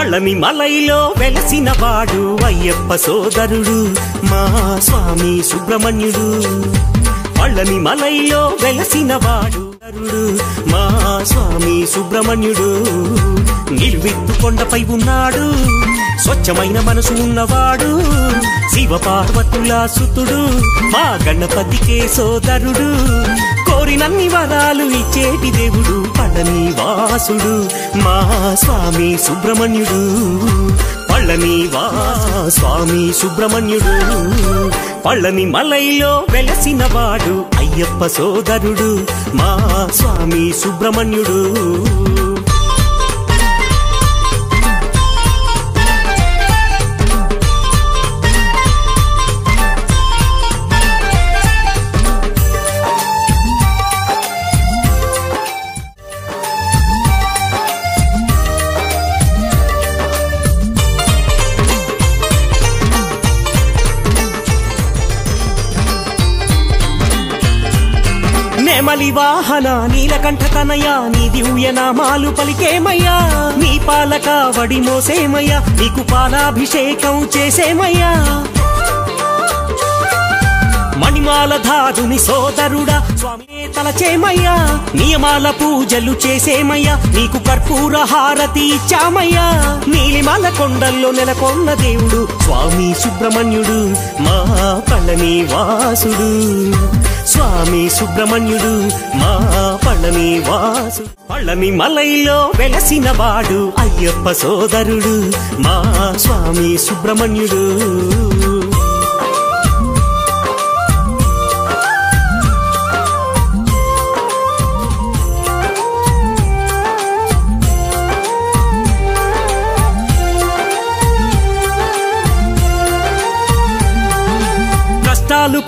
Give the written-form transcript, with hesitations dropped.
పళని మలైలో వెలసిన వాడు అయ్యప్ప సోదరుడు మా స్వామి సుబ్రహ్మణ్యుడు పళని మలైలో వెలసిన వాడు మా స్వామి సుబ్రహ్మణ్యుడు నిలువెత్తు కొండపై ఉన్నాడు స్వచ్ఛమైన మనసు ఉన్నవాడు శివ పార్వతుల సుతుడు మా గణపతికే సోదరుడు కోరినన్ని వరాలు ఇచ్చేటి దేవుడు పళని వాసుడు మా స్వామి సుబ్రహ్మణ్యుడు పళని స్వామి సుబ్రహ్మణ్యుడు పళని మలైలో వెలసిన వాడు అయ్యప్ప సోదరుడు మా స్వామి సుబ్రహ్మణ్యుడు నెమలి వాహన నీలకంఠ తనయ నీ దివ్య నామాలు పలికేమయ్యా నీ పాలక వడి మోసేమయ్యా నీకు పాలాభిషేకం చేసేమయ్యా మణిమాలధారుని సోదరుడా స్వామి తలచేమయ్యా నియమాల పూజలు చేసేమయ్యా నీకు కర్పూర హారతి ఇచ్చామయ్యా నీలిమాల కొండల్లో నెలకొన్న దేవుడు స్వామి సుబ్రహ్మణ్యుడు మా పళని వాసుడు స్వామి సుబ్రహ్మణ్యుడు మా పళని వాసు పళని మలైలో వెలసిన వాడు అయ్యప్ప సోదరుడు మా స్వామి సుబ్రహ్మణ్యుడు కష్టాలు